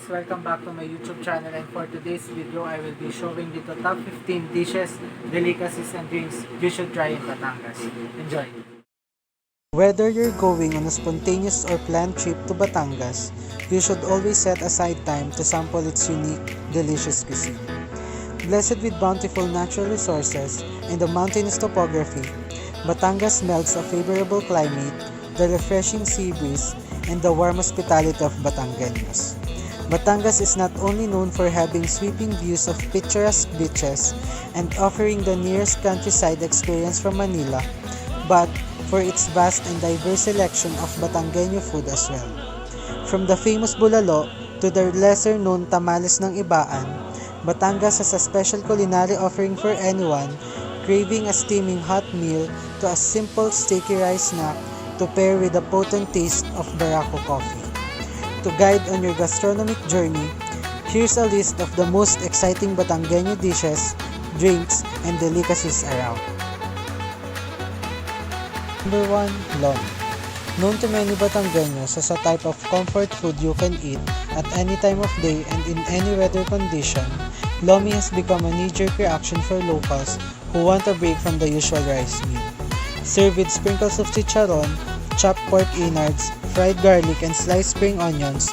welcome back to my YouTube channel, and for today's video I will be showing you the top 15 dishes, delicacies and drinks you should try in Batangas. Enjoy! Whether you're going on a spontaneous or planned trip to Batangas, you should always set aside time to sample its unique, delicious cuisine. Blessed with bountiful natural resources and a mountainous topography, Batangas melts a favorable climate, the refreshing sea breeze, and the warm hospitality of Batangueños. Batangas is not only known for having sweeping views of picturesque beaches and offering the nearest countryside experience from Manila, but for its vast and diverse selection of Batangueño food as well. From the famous bulalo to the lesser-known tamales ng Ibaan, Batangas has a special culinary offering for anyone craving a steaming hot meal to a simple sticky rice snack to pair with the potent taste of Barako coffee. To guide on your gastronomic journey, here's a list of the most exciting Batangueño dishes, drinks, and delicacies around. Number 1. Lomi. Known to many Batangueños as a type of comfort food you can eat at any time of day and in any weather condition, Lomi has become a knee-jerk reaction for locals who want a break from the usual rice meal. Served with sprinkles of chicharon, chopped pork innards, fried garlic, and sliced spring onions,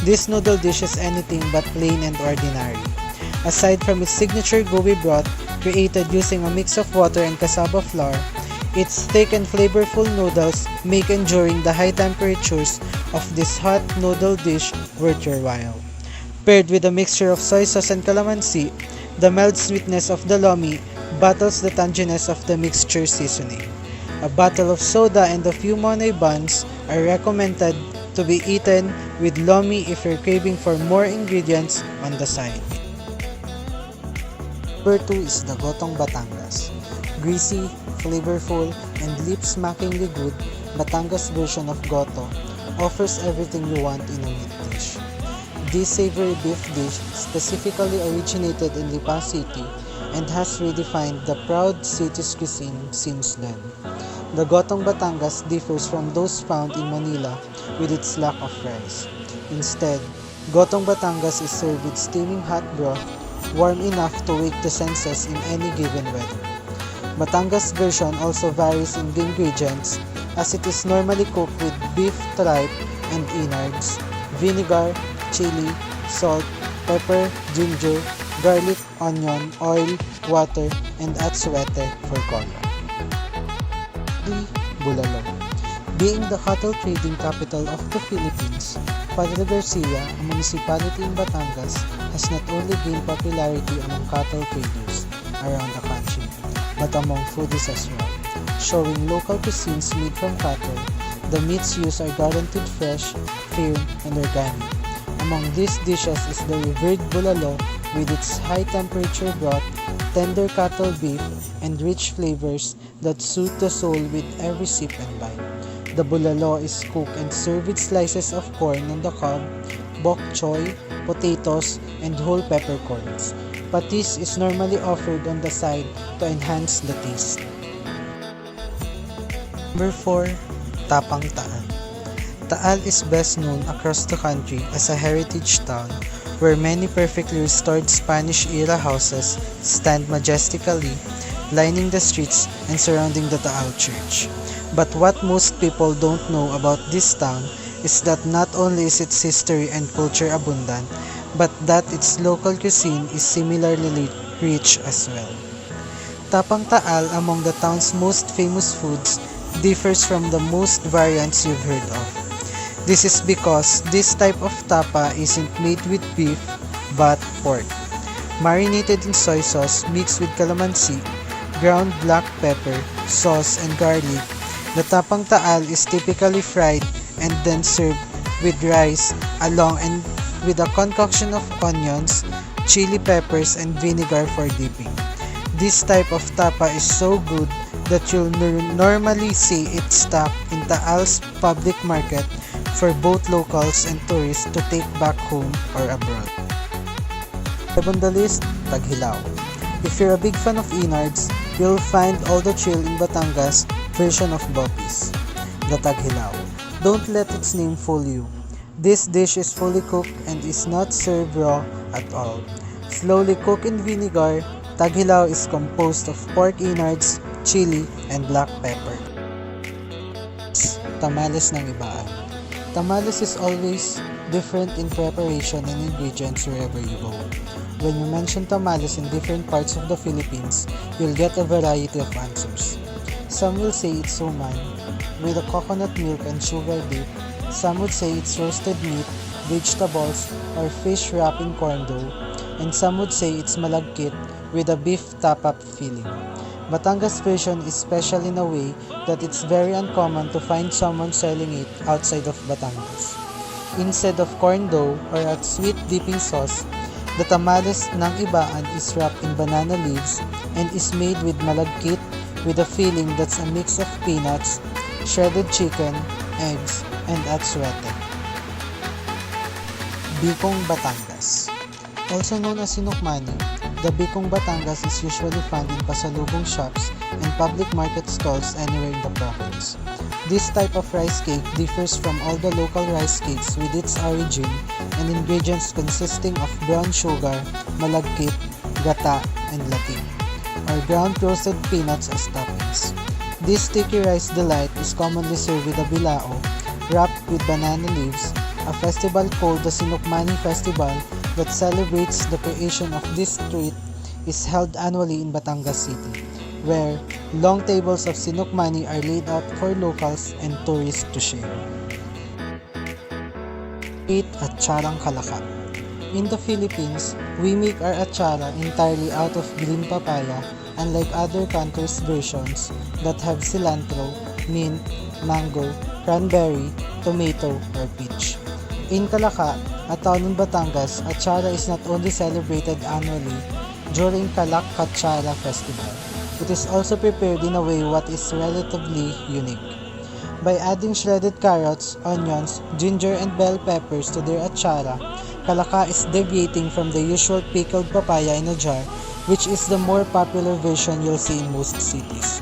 this noodle dish is anything but plain and ordinary. Aside from its signature goby broth, created using a mix of water and cassava flour, its thick and flavorful noodles make enduring the high temperatures of this hot noodle dish worth your while. Paired with a mixture of soy sauce and calamansi, the mild sweetness of the lomi battles the tanginess of the mixture seasoning. A bottle of soda and a few monay buns are recommended to be eaten with lomi if you're craving for more ingredients on the side. Number 2 is the Gotong Batangas. Greasy, flavorful, and lip-smackingly good, Batangas version of goto offers everything you want in a meat dish. This savory beef dish specifically originated in Lipa City and has redefined the proud city's cuisine since then. The Gotong Batangas differs from those found in Manila with its lack of rice. Instead, Gotong Batangas is served with steaming hot broth, warm enough to wake the senses in any given weather. Batangas version also varies in the ingredients, as it is normally cooked with beef tripe and innards, vinegar, chili, salt, pepper, ginger, garlic, onion, oil, water, and atsuete for color. 3. Bulalo. Being the cattle trading capital of the Philippines, Padre Garcia, a municipality in Batangas, has not only gained popularity among cattle traders around the country, but among foodies as well. Showing local cuisines made from cattle, the meats used are guaranteed fresh, firm, and organic. Among these dishes is the revered bulalo with its high-temperature broth, tender cattle beef, and rich flavors that soothe the soul with every sip and bite. The bulalo is cooked and served with slices of corn on the cob, bok choy, potatoes, and whole peppercorns. Patis is normally offered on the side to enhance the taste. Number 4. Tapang Taal. Taal is best known across the country as a heritage town where many perfectly restored Spanish-era houses stand majestically, lining the streets and surrounding the Taal Church. But what most people don't know about this town is that not only is its history and culture abundant, but that its local cuisine is similarly rich as well. Tapang Taal, among the town's most famous foods, differs from the most variants you've heard of. This is because this type of tapa isn't made with beef, but pork. Marinated in soy sauce mixed with calamansi, ground black pepper, sauce, and garlic, the tapang taal is typically fried and then served with rice along and with a concoction of onions, chili peppers, and vinegar for dipping. This type of tapa is so good that you'll normally see it stocked in Taal's public market for both locals and tourists to take back home or abroad. 5 on the list, Taghilaw. If you're a big fan of innards, you'll find all the chill in Batangas version of Bopis, the Taghilaw. Don't let its name fool you. This dish is fully cooked and is not served raw at all. Slowly cooked in vinegar, taghilaw is composed of pork innards, chili, and black pepper. Tamales ng ibaan. Tamales is always different in preparation and ingredients wherever you go. When you mention tamales in different parts of the Philippines, you'll get a variety of answers. Some will say it's suman, with a coconut milk and sugar dip. Some would say it's roasted meat, vegetables, or fish wrapped in corn dough. And some would say it's malagkit with a beef tap-up filling. Batangas version is special in a way that it's very uncommon to find someone selling it outside of Batangas. Instead of corn dough or a sweet dipping sauce, the tamales ng ibaan is wrapped in banana leaves and is made with malagkit with a filling that's a mix of peanuts, shredded chicken, eggs, and atsuete. Bikong Batangas. Also known as sinukmani, the Bikong Batangas is usually found in pasalubong shops and public market stalls anywhere in the province. This type of rice cake differs from all the local rice cakes with its origin and ingredients consisting of brown sugar, malagkit, gata, and lating, or ground roasted peanuts as toppings. This sticky rice delight is commonly served with a bilao, wrapped with banana leaves, a festival called the Sinukmani Festival that celebrates the creation of this treat is held annually in Batangas City, where long tables of sinukmani are laid out for locals and tourists to share. 8. Atsarang Kalaka. In the Philippines, we make our atsara entirely out of green papaya, unlike other countries' versions that have cilantro, mint, mango, cranberry, tomato, or peach. In Kalaka, a town in Batangas, atsara is not only celebrated annually during Kalak Katsara Festival. It is also prepared in a way what is relatively unique. By adding shredded carrots, onions, ginger, and bell peppers to their atsara, Kalaka is deviating from the usual pickled papaya in a jar, which is the more popular version you'll see in most cities.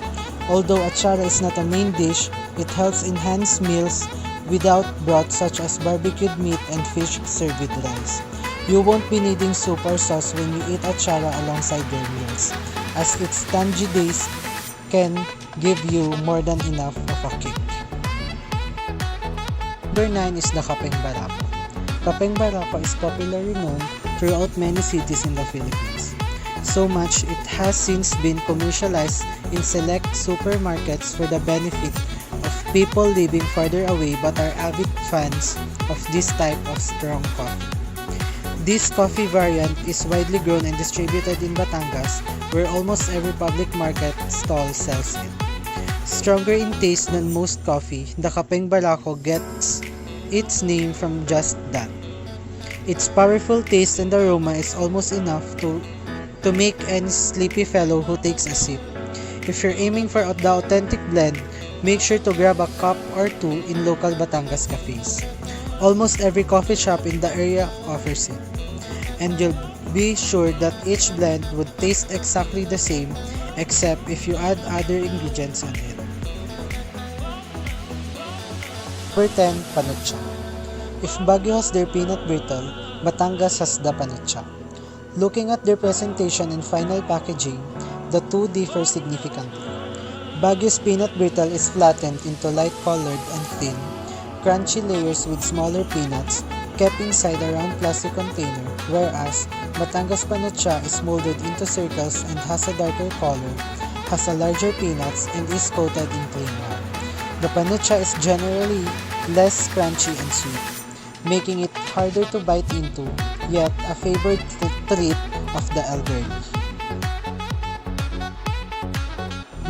Although atsara is not a main dish, it helps enhance meals without broth such as barbecued meat and fish served with rice. You won't be needing soup or sauce when you eat atsara alongside your meals, as its tangy taste can give you more than enough of a kick. Number 9 is the Kapeng Barako. Kapeng Barako is popularly known throughout many cities in the Philippines. So much it has since been commercialized in select supermarkets for the benefit of people living farther away but are avid fans of this type of strong coffee. This coffee variant is widely grown and distributed in Batangas, where almost every public market stall sells it. Stronger in taste than most coffee, the Kapeng Barako gets its name from just that. Its powerful taste and aroma is almost enough to make any sleepy fellow who takes a sip. If you're aiming for the authentic blend, make sure to grab a cup or two in local Batangas cafes. Almost every coffee shop in the area offers it, and you'll be sure that each blend would taste exactly the same except if you add other ingredients on it. Number 10. Panucha. If Baguio has their peanut brittle, Batangas has the panucha. Looking at their presentation and final packaging, the two differ significantly. Baguio's peanut brittle is flattened into light-colored and thin, crunchy layers with smaller peanuts kept inside a round plastic container, whereas Batangas panucha is molded into circles and has a darker color, has a larger peanuts, and is coated in plain wrap. The panucha is generally less crunchy and sweet, making it harder to bite into, yet a favored treat of the elderly.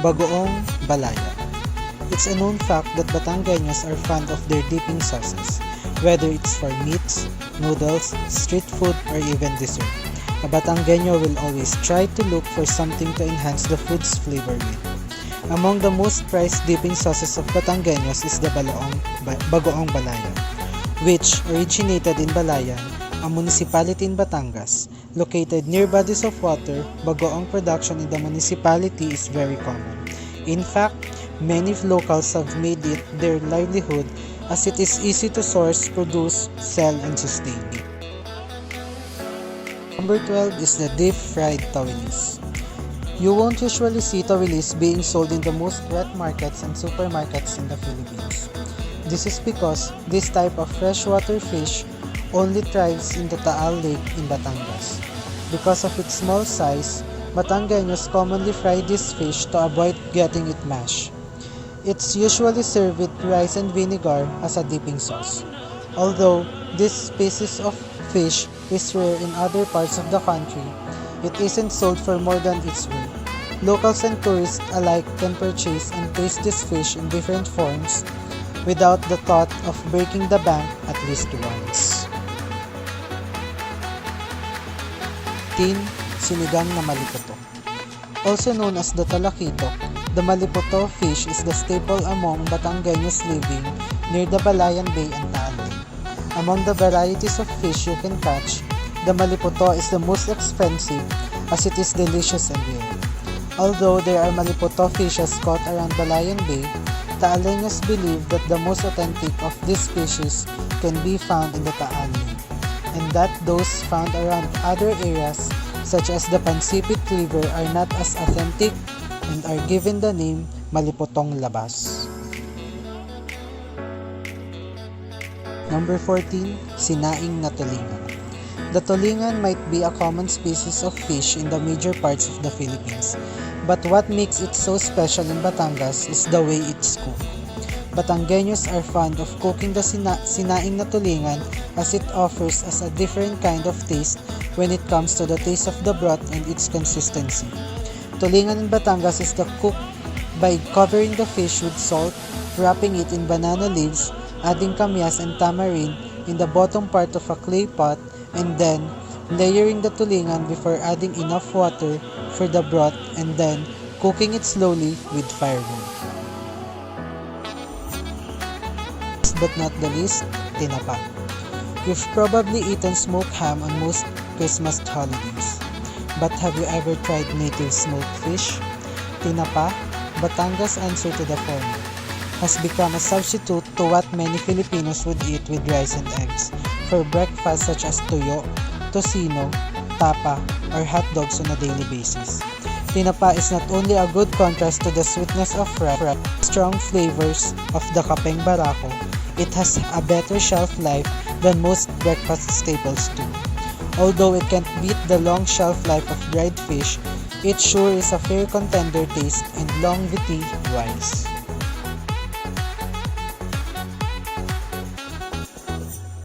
Bagoong Balaya. It's a known fact that Batangueños are fond of their dipping sauces, whether it's for meats, noodles, street food, or even dessert. A Batangueño will always try to look for something to enhance the food's flavor with. Among the most prized dipping sauces of Batangueños is the Bagoong Balaya, which originated in Balayan, a municipality in Batangas. Located near bodies of water, bagoong production in the municipality is very common. In fact, many locals have made it their livelihood as it is easy to source, produce, sell, and sustain. Number 12 is the deep fried tawilis. You won't usually see tawilis being sold in the most wet markets and supermarkets in the Philippines. This is because this type of freshwater fish only thrives in the Taal Lake in Batangas. Because of its small size, Batangueños commonly fry this fish to avoid getting it mashed. It's usually served with rice and vinegar as a dipping sauce. Although this species of fish is rare in other parts of the country, it isn't sold for more than its worth. Locals and tourists alike can purchase and taste this fish in different forms without the thought of breaking the bank at least once. 13. Sinigang na maliputo. Also known as the talakitok, the maliputo fish is the staple among Batangueños living near the Balayan Bay and Taal Lake. Among the varieties of fish you can catch, the maliputo is the most expensive as it is delicious and rare. Although there are maliputo fishes caught around Balayan Bay, Taaleños believe that the most authentic of these species can be found in the Taal Lake, and that those found around other areas such as the Pansipit River are not as authentic and are given the name maliputong labas. Number 14, sinaing na tulingan. The tulingan might be a common species of fish in the major parts of the Philippines, but what makes it so special in Batangas is the way it's cooked. Batangueños are fond of cooking the sinaing na tulingan as it offers us a different kind of taste when it comes to the taste of the broth and its consistency. Tulingan in Batangas is cooked by covering the fish with salt, wrapping it in banana leaves, adding kamyas and tamarind in the bottom part of a clay pot, and then layering the tulingan before adding enough water for the broth and then cooking it slowly with firewood. Last but not the least, tinapa. You've probably eaten smoked ham on most Christmas holidays. But have you ever tried native smoked fish? Tinapa, Batangas' answer to the former, has become a substitute to what many Filipinos would eat with rice and eggs for breakfast such as tuyo, tocino, tapa, or hot dogs on a daily basis. Tinapa is not only a good contrast to the sweetness of rice, strong flavors of the kapeng barako, it has a better shelf life than most breakfast staples do. Although it can't beat the long shelf life of dried fish, it sure is a fair contender taste and longevity-wise.